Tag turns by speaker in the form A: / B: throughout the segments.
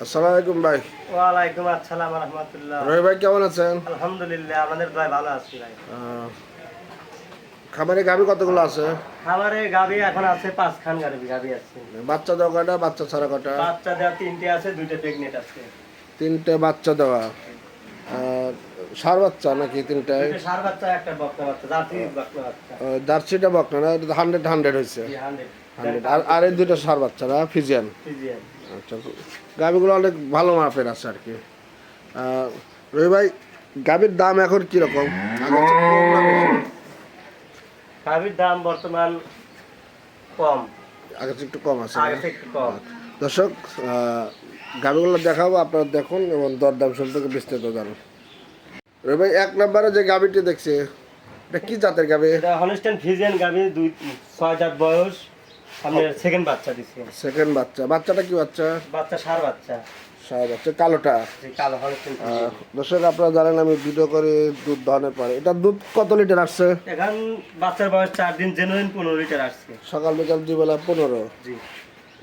A: আসসালামু আলাইকুম ভাই।
B: ওয়ালাইকুম আসসালাম ওয়া রাহমাতুল্লাহ।
A: রবি ভাই কেমন আছেন?
B: আলহামদুলিল্লাহ, আপনাদের দোয়ায় ভালো আছি ভাই।
A: আহ, খামারে গাভী কতগুলো আছে?
B: খামারে গাভী এখন আছে ৫ খান গাভী আছে।
A: বাচ্চা দেওয়া কয়টা, বাচ্চা ছাড়া কয়টা?
B: বাচ্চা দেওয়া ৩টে আছে, ২টা প্রেগনেন্ট আছে।
A: তিনটে বাচ্চা দেওয়া। ষাঁড় বাচ্চা নাকি তিনটায়?
B: ২টা ষাঁড় বাচ্চা, একটা বকনা বাচ্চা, জার্সি বকনা বাচ্চা।
A: জার্সিটা বকনা না, এটা 100 হয়েছে।
B: জি 100
A: 100 আর এই দুইটা ষাঁড় বাচ্চা না, ফিজিয়ান।
B: ফিজিয়ান।
A: আচ্ছা, গাভীগুলো অনেক ভালো মাপের আছে আর কি। রবি ভাই, গাভীর দাম এখন কিরকম?
B: গাভীর দাম বর্তমান কম,
A: আগে থেকে একটু কম আছে।
B: আগে থেকে একটু কম।
A: দর্শক, গাভিগুলো দেখাবো, আপনারা দেখুন এবং দরদাম সম্পর্কে বিস্তারিত জানুন। রবি ভাই, এক নম্বরে যে গাভিটি দেখছি, এটা কি জাতের গাভি?
B: এটা হলস্টাইন ফিজিয়ান গাভী, 6 দাঁত বয়স, আপনার সেকেন্ড বাচ্চা দিছে।
A: সেকেন্ড বাচ্চা। বাচ্চাটা কি বাচ্চা?
B: বাচ্চা ষাঁড় বাচ্চা।
A: ষাঁড় বাচ্চা, কালোটা।
B: জি কালো হলস্টাইন ফিজিয়ান।
A: দর্শক, আপনারা জানেন আমি ভিডিও করে দুধ দহনের পরে, এটা দুধ কত লিটার আসছে?
B: এখন বাচ্চার বয়স 4 দিন, জেনুইন 15 লিটার আসছে।
A: সকাল বিকাল 2 বেলা 15
B: জি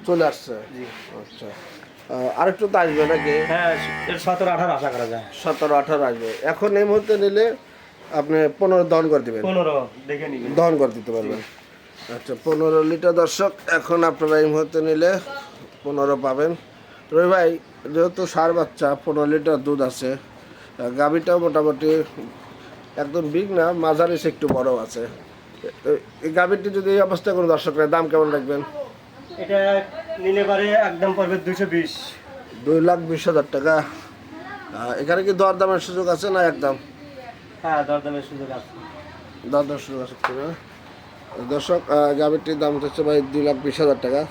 A: চলে আসছে।
B: জি।
A: আচ্ছা, আরেকটু তো আসবে নাকি?
B: হ্যাঁ, এর 17-18 আশা করা যায়।
A: 17-18 আসবে। এখন এই মুহূর্তে নিলে আপনি 15 দহন করে দেবেন?
B: 15 দেখে নিবেন।
A: দহন করে দিতে পারবেন। আচ্ছা, 15 লিটার। দর্শক, এখন আপনারা এই মুহূর্তে নিলে 15 পাবেন। রবি ভাই, যেহেতু ষাঁড় বাচ্চা, 15 লিটার দুধ আছে, গাভীটাও মোটামুটি একদম বিগ না, মাঝারি সে একটু বড় আছে। এই গাভীটি যদি এই অবস্থায় কোনো দর্শকের দাম কেমন রাখবেন?
B: এটা নিলে পারে একদম পড়বে 220।
A: 2,20,000 টাকা। এখানে কি দরদামের সুযোগ আছে না একদম?
B: হ্যাঁ, দরদামের সুযোগ আছে।
A: দরদামের সুযোগ আছে কিনা? দর্শক, গাভীটির দাম হচ্ছে ভাই 2,20,000 টাকা।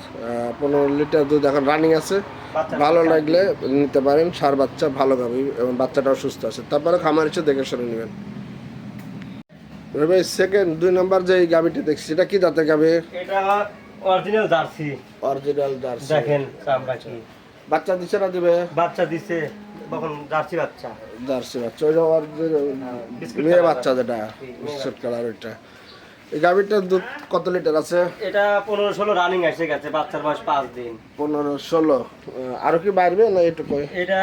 A: 15 লিটার দুধ এখন রানিং আছে। ভালো লাগলে নিতে পারেন। ষাঁড় বাচ্চা, ভালো গাভী এবং বাচ্চাটাও সুস্থ আছে। তারপরে খামার এসে দেখে শুনে নেবেন। ভাই, সেকেন্ড 2 নম্বর যে গাভীটি দেখছি, এটা কি জাতের গাভী?
B: এটা অরিজিনাল জার্সি।
A: Original jersey.
B: দেখেন চামড়া কি।
A: বাচ্চা দিছে না দিবে?
B: বাচ্চা দিছে, তখন জার্সি বাচ্চা।
A: জার্সি বাচ্চা, ওইটা
B: বিস্কুট
A: মেয়ে
B: কালার।
A: বাচ্চা যেটা বিস্কুট কালার, ওইটা। এই গাভীটার দুধ কত লিটার আছে?
B: এটা 15-16 রানিং এসে গেছে, বাচ্চার বয়স 5 দিন।
A: 15-16। আরো কি বাড়বে না এটুকু?
B: এটা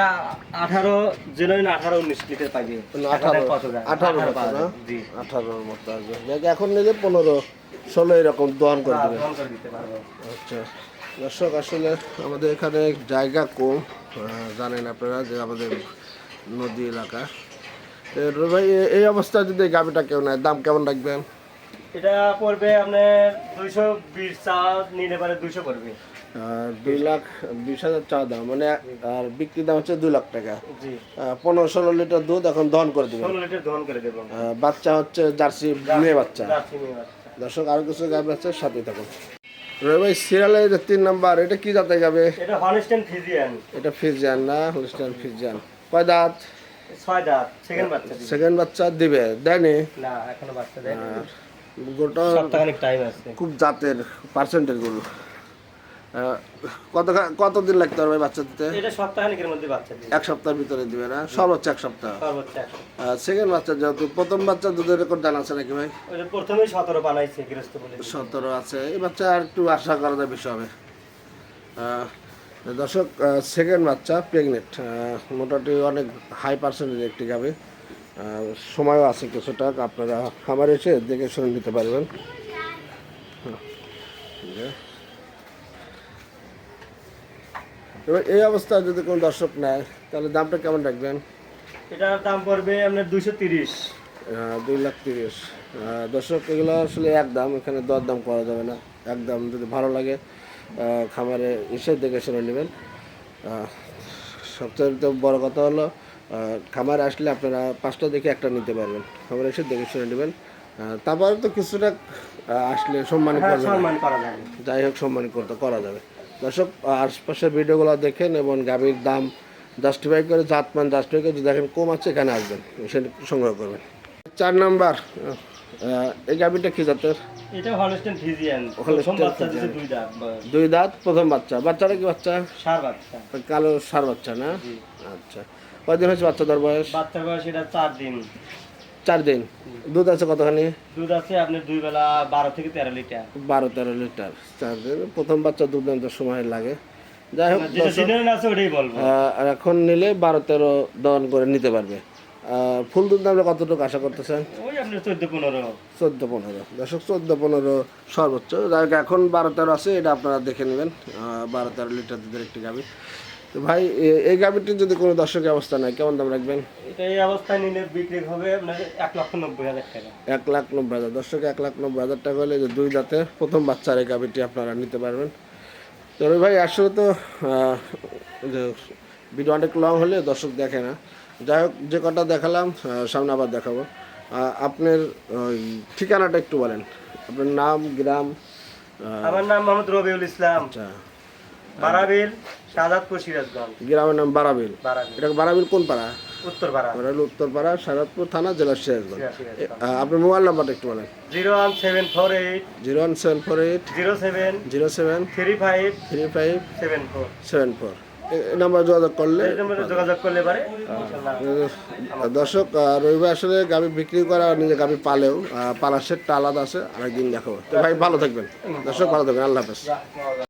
B: 18, জেনুইন 18-19 লিটার পাইবে।
A: 18 মতো না? 18 মতো আসবে। এখন নিলে 15-16 এরকম দহন করে দেবে। আচ্ছা দর্শক, আসলে আমাদের এখানে জায়গা কম, জানেন আপনারা যে আমাদের নদী এলাকা। রবি ভাই, এই অবস্থায় যদি এই গাভীটা কেউ নেয়, দাম কেমন রাখবেন?
B: এটা পড়বে আপনার 220, চা নিলে পারে 200 পড়বে।
A: 2,20,000 চা দাম, মানে আর বিক্রি দাম হচ্ছে 2 লাখ টাকা।
B: জি।
A: 15-16 লিটার দুধ এখন দহন করে দেবেন।
B: 16 লিটার দহন করে দেব।
A: বাচ্চা হচ্ছে জার্সি মেয়ে বাচ্চা।
B: জার্সি মেয়ে বাচ্চা।
A: দর্শক, আরো কিছু গাভী আছে, সাথে থাকুন। রবি ভাই, সিরিয়ালের 3 নাম্বার, এটা কি জাতে যাবে?
B: এটা হলস্টাইন ফিজিয়ান।
A: এটা ফিজিয়ান না, হলস্টাইন ফিজিয়ান। কয় দাঁত?
B: 6 দাঁত, সেকেন্ড বাচ্চা দিবে।
A: সেকেন্ড বাচ্চা দিবে, দেয়নি?
B: না, এখনো বাচ্চা দেয়নি।
A: গোটা
B: সপ্তাহখানেক টাইম আছে।
A: খুব জাতের পার্সেন্টের গরু। কতদিন লাগতে পারবে বাচ্চা দিতে?
B: এটা সপ্তাহখানেকের মধ্যে বাচ্চা দিবে।
A: 1 সপ্তাহের ভিতরে দিবে না? সর্বোচ্চ 1 সপ্তাহ।
B: সর্বোচ্চ 1 সপ্তাহ।
A: সেকেন্ড বাচ্চা, যেহেতু প্রথম বাচ্চা দুধের রেকর্ড জানা আছে নাকি ভাই?
B: ওই যে প্রথমেই 17 বানাইছে গৃহস্থ বলে।
A: 17 আছে। এই বাচ্চা আর একটু আশা করা যায় বেশি হবে। দর্শক, সেকেন্ড বাচ্চা প্রেগনেন্ট, মোটামুটি অনেক হাই পার্সেন্টেজ একটি গাবে। সময়ও আছে কিছুটা, আপনারা খামার এসে দেখে শুনে নিতে পারবেন। এবার এই অবস্থায় যদি কোনো দর্শক নেয়, তাহলে দামটা কেমন রাখবেন?
B: এটার দাম পড়বে আপনার 230।
A: 2,30,000। দর্শক, এগুলো আসলে একদম, এখানে দরদাম করা যাবে না। একদম যদি ভালো লাগে খামারে এসে দেখে শুনে নেবেন। সবচেয়ে বড় কথা হলো, খামারে আসলে আপনারা 5টা দেখে একটা নিতে পারবেন। খামারে এসে দেখে শুনে নেবেন। তারপরে তো কিছুটা আসলে সম্মান করবেন, যাই হোক সম্মান করতে করা যাবে। দর্শক, আশপাশের ভিডিওগুলো দেখেন এবং গাভীর দাম জাস্টিফাই করে, জাতমান জাস্টিফাই করে, যদি দেখেন কম আছে এখানে আসবেন, সেটা সংগ্রহ করবেন। 4 নাম্বার, এই গাভীটা কি জাতের?
B: এটা হলস্টাইন ফিজিয়ান। প্রথম বাচ্চা দিছে 2 দাঁত।
A: 2 দাঁত, প্রথম বাচ্চা। বাচ্চাটা কি বাচ্চা?
B: ষাঁড় বাচ্চা।
A: কালো ষাঁড় বাচ্চা না?
B: জি।
A: আচ্ছা, কয়দিন হয়েছে বাচ্চাটার বয়স?
B: বাচ্চার বয়স এটা 4 দিন।
A: 4 দিন। দুধ আছে কতখানি?
B: দুধ আছে আপনার 2 বেলা 12 থেকে 13 লিটার।
A: 12-13 লিটার। 4 দিন। প্রথম বাচ্চা দুধ আনতে সময় লাগে। যাই হোক
B: যেটা সিনারি আছে ওটাই বলবো।
A: আর এখন নিলে 12-13 দহন করে নিতে পারবে। ফুল দুধ আমরা কতটুকু আশা করতেছেন?
B: ওই আপনার 14-15।
A: 14-15 দর্শক, 14-15 সর্বোচ্চ। যাই হোক এখন 12-13 আছে, এটা আপনারা দেখে নেবেন। 12-13 লিটার দুধের একটি গাভী। তো ভাই এই গাভীটির যদি কোনো দর্শকের অবস্থা নাই, কেমন দাম রাখবেন?
B: এটা এই অবস্থায় নিলে বিক্রি হবে আপনার 1,90,000 টাকা।
A: 1,90,000 দর্শক, 1,90,000 টাকা হলে যে 2 দাঁতের প্রথম বাচ্চার এই গাভীটি আপনারা নিতে পারবেন। তো ভাই আসলে তো যে ভিডিও অনেক লং হলে দর্শক দেখে না। যাই হোক যে কটা দেখালাম সামনে আবার দেখাবো। আপনার ওই ঠিকানাটা একটু বলেন, আপনার নাম, গ্রাম।
B: আমার নাম মোহাম্মদ রবিউল ইসলাম,
A: আচ্ছা,
B: বারাবিল, শাহাদাতপুর, সিরাজগঞ্জ।
A: গ্রামের নাম বারাবিল।
B: বারাবিল,
A: এটা বারাবিল কোন পাড়া?
B: উত্তরপাড়া।
A: ওটা হলো উত্তরপাড়া, শাহাদাতপুর থানা, জেলা সিরাজগঞ্জ।
B: সিরাজগঞ্জ।
A: আপনার মোবাইল নাম্বারটা একটু বলেন।
B: 01748
A: 01748
B: 07
A: 07
B: 35
A: 35
B: 74।
A: 74 এই নাম্বার যোগাযোগ করলে।
B: এই নম্বরে যোগাযোগ করলে পারে ইনশাআল্লাহ।
A: দর্শক রবিবার আসলে গাভী বিক্রি করা আর নিজে গাভী পালেও পালার সেটটা আলাদা আছে, আরেকদিন দেখাবো। তো ভাই ভালো থাকবেন দর্শক, ভালো থাকবেন, আল্লাহ হাফেজ।